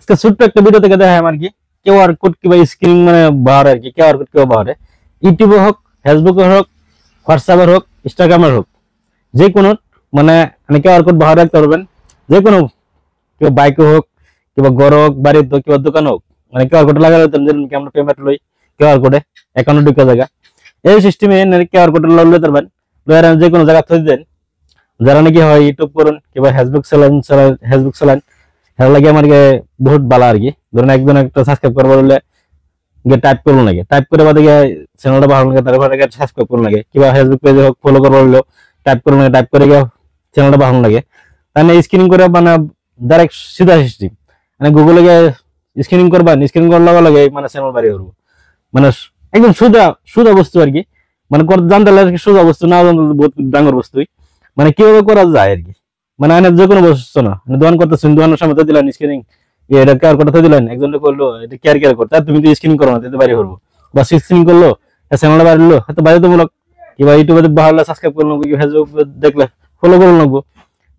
আজকে ছোট্ট একটা ভিডিও থেকে দেখা আর কি কিউআর কোড কিংবা স্ক্রিন মানে বার আর কি কিউআর কোড কিংবা বারে ইউটিউবে হোক ফেসবুকে হোক হোয়াটসঅ্যাপের হোক ইনস্টাগ্রামের হোক যে কোনো মানে কিউআর কোড বাহার রাখতে পারবেন যে কোনো কেউ বাইকে হোক কিংবা ঘর হোক বাড়িতে হোক কিংবা দোকান হোক মানে কিউআর কোড লাগালে যেমন কি আমরা পেমেন্ট লই কিউআর কোডে অ্যাকাউন্টে ঢুকে জায়গা এই সিস্টেমে কিউআর কোড লইতে পারবেন লইয়ার যে কোনো জায়গা থই দেন যারা নাকি হয় ইউটিউব করুন কিংবা ফেসবুক চালান হেরা লাগে আমার বহুত ভালো আর কি ধরেন একজন একটা সাবস্ক্রাইব করবো বলে গিয়ে টাইপ করুন লাগে টাইপ করে বাদে গিয়ে চ্যানেলটা ভালো লাগে তারপরে সাবস্ক্রাইব করুন লাগে কিংবা ফেসবুক পেজে হোক ফলো করবো বললো টাইপ করুন লাগে টাইপ করে গিয়ে চ্যানেলটা ভালো লাগে তাহলে স্ক্রিনিং করে মানে ডাইরেক্ট সিধা সিস্টেম মানে গুগলে গিয়ে স্ক্রিনিং করবেন স্ক্রিনিং করার লগে লাগে মানে চ্যানেল বাড়ি করবো মানে একদম সুদা বস্তু আর কি মানে জানতে লাগে সোজা বস্তু না জানতে বহুত ডাঙর বস্তুই মানে কিভাবে করা যায় আর কি মানে আইনের যে কোনো বস্তু না দোকান করতেছেন দোকানের সামনে তো দিলেন স্ক্রিনিং এটা কেয়ার করতে দিলেন একজনকে করলো এটা কেয়ার করতে আর তুমি তো স্ক্রিনিং করো না তাতে বাড়ি করবো বা স্ক্রিনিং করলো চ্যানেলটা বাড়লো হয়তো বাধ্যতামূলক কিংবা ইউটিউবে ভালো সাবস্ক্রাইব করলো ফেসবুক দেখলে ফলো করে লাগবো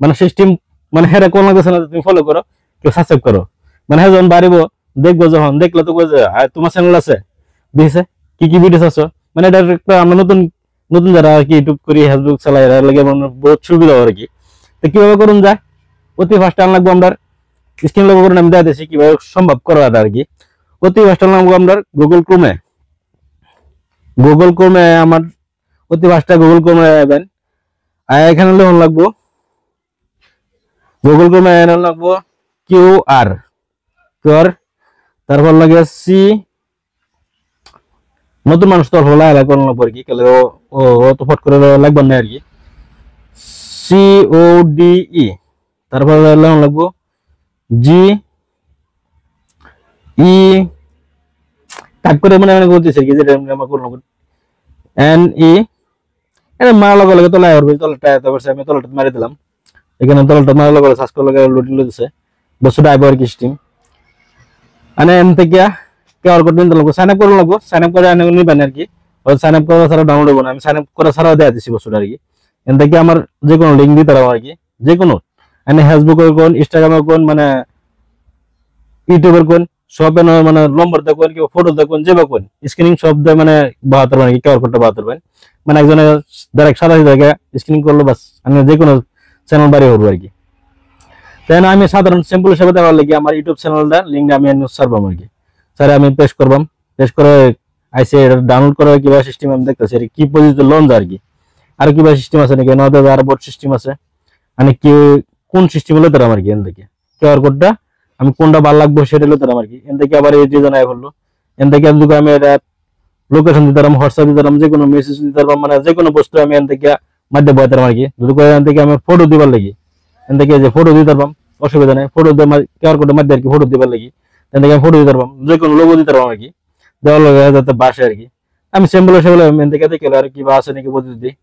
মানে সিস্টেম মানে হেরা কোন লাগতেছে না তুমি ফলো করো কেউ সাবস্ক্রাইব করো মানে হ্যাঁ যখন বাড়িবো দেখবো যখন দেখলে তো তোমার চ্যানেল আছে দিয়েছে কি ভিডিওস আছে মানে এটা একটা আমরা নতুন নতুন যারা আর কি ইউটিউব করি ফেসবুক চালাই এরা লাগে বহুত সুবিধা আর কি তো কিভাবে করুন যায় অতি ফার্স্ট আনলাগবো আমরা স্ক্রিন লগ করুন আমি দেখাচ্ছি কিভাবে সম্ভব করা আর কি অতি ফার্স্ট আনলাগবো আমরা গুগল ক্রোমে আমার অতি ফার্স্টটা গুগল ক্রোমে যাবেন আর এখানে লোন লাগবো গুগল ক্রোমে লাগবো কিউআর তারপর লাগে সি নতুন মানুষ তো হলো এলাকা করলো আর কি কেলে ও তো ফট করে লাগবে না আর কি CODE তারপর লাগবো GE টাইপ করে মানে করতেছে কি যেটা আমরা করলাম NE এটা মারা লগে তোলা হবে তোলাটা তারপর আমি তোলাটা মারি দিলাম এখানে তোলাটা মারা লগে সার্চ করে লোডিং লইছে বস্তুটা আইবো আর কি স্টিম মানে এম থেকে কিউআর কোড নিতে লাগবো সাইন আপ করতে লাগবো সাইন আপ করে আনে নিবেন আর কি ওই সাইন আপ করা ছাড়া ডাউনলোড হবে না আমি সাইন আপ করা ছাড়াও দেয়া দিছি বস্তুটা আর কি এন থেকে আমার যে কোনো লিংক দিতে পারবো আর কি যে কোনো মানে ফেসবুকের কোন ইনস্টাগ্রামের কোন মানে ইউটিউবের কোন সব মানে নম্বর দেখুন কি ফটো দেখুন যে বা কোন স্ক্রিনিং সব দিয়ে মানে 72 মানে কিউআর কোডটা 72 মানে একজনের ডাইরেক্ট সারা জায়গায় স্ক্রিনিং করলো বাস আমি যে কোনো চ্যানেল বাড়ি হবো আর কি তাই না আমি সাধারণ সিম্পল হিসেবে দেওয়ার লাগি আমার ইউটিউব চ্যানেলটা লিংক আমি সারবাম আর কি স্যার আমি পেস্ট করবাম পেস্ট করে আইসে ডাউনলোড করার কিভাবে সিস্টেম আমি দেখতেছি আর কি পজিতে লোন যায় আর কি আর কিভাবে সিস্টেম আছে নাকি নদের আর বোর্ড সিস্টেম আছে মানে কি কোন সিস্টেম হলো তার আমার কি এন থেকে কিউআর কোডটা আমি কোনটা ভালো লাগবে সেটা হলো তার আমার কি এন থেকে আবার এই যে জানাই বললো এন থেকে আমি এটা লোকেশন দিতে পারলাম হোয়াটসঅ্যাপ দিতে পারলাম যে কোনো মেসেজ দিতে পারলাম মানে যে কোনো বস্তু আমি এন থেকে মধ্যে বইতে পারলাম আর কি যদি করে এন থেকে আমি ফটো দিবার লাগি এন থেকে যে ফটো দিতে পারলাম অসুবিধা নেই ফটো দিয়ে কিউআর কোডের মধ্যে আর কি ফটো দিবার লাগি এন থেকে আমি ফটো দিতে পারলাম যে কোনো লোগো দিতে পারলাম আর কি দেওয়ার লগে যাতে বাসে আর কি আমি সিম্পল সেগুলো এন থেকে দেখে আর কি বা আছে নাকি বলতে দিই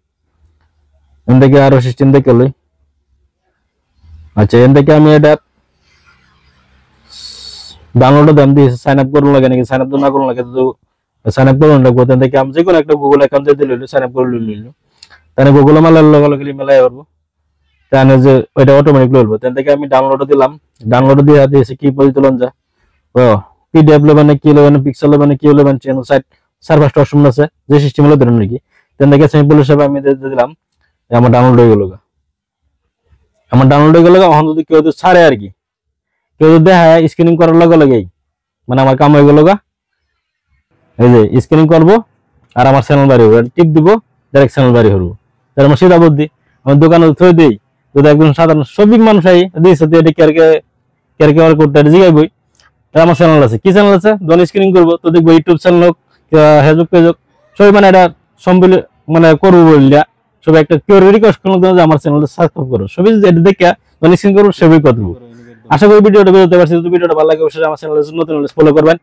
এন থেকে আরো সিস্টেম দেখে লই আচ্ছা এন থেকে আমি এটা ডাউনলোড দাম দিয়ে সাইন আপ করুন লাগে নাকি সাইন আপ তো না করুন লাগে তো সাইন আপ করুন লাগবো তেন থেকে আমি যে কোনো একটা গুগল অ্যাকাউন্ট দিয়ে লইলো সাইন আপ করে লইলো তাহলে গুগল মালার লগে মেলাই পারবো তাহলে যে ওইটা অটোমেটিক লইবো তেন থেকে আমি ডাউনলোড দিলাম ডাউনলোড দিয়ে দিয়েছি কি পদ্ধতি তুলন যা ও পিডিএফ লেবেন কি লেবেন পিক্সেল লেবেন কি লেবেন চ্যানেল সাইট সার্ভার অপশন আছে যে সিস্টেম হলো ধরুন নাকি তেন থেকে সিম্পল হিসেবে আমি দিলাম আমার ডাউনলোড হয়ে গেল আমার ডাউনলোড হয়ে গেল এখন যদি কেউ তো ছাড়ে আর কি কেউ যদি দেখায় স্ক্রিনিং করার লগে লগেই মানে আমার কাম হয়ে গেল এই যে স্ক্রিনিং করবো আর আমার চ্যানেল বাড়ি হবে টিপ দিব ডাইরেক্ট চ্যানেল বাড়ি হবো তাহলে আমার সিধা বুদ্ধি আমার দোকানে থই দিই যদি একজন সাধারণ সবিক মানুষ আই দিয়েছে এটা কেয়ার করতে জিগাই বই আমার চ্যানেল আছে কি চ্যানেল আছে যখন স্ক্রিনিং করবো তো দেখবো ইউটিউব চ্যানেল হোক ফেসবুক পেজ হোক সবাই মানে এটা সম্মিল মানে করবো বললিয়া সবাই একটা কেউ রিকোয়েস্ট করলো যে আমার চ্যানেলটা সাবস্ক্রাইব করো সবাই এটা দেখে যখন স্ক্রিন করবো সেভাবেই করবো আশা করি ভিডিওটা বুঝতে পারছি যদি ভিডিওটা ভালো লাগে অবশ্যই আমার চ্যানেল নতুন ফলো করবেন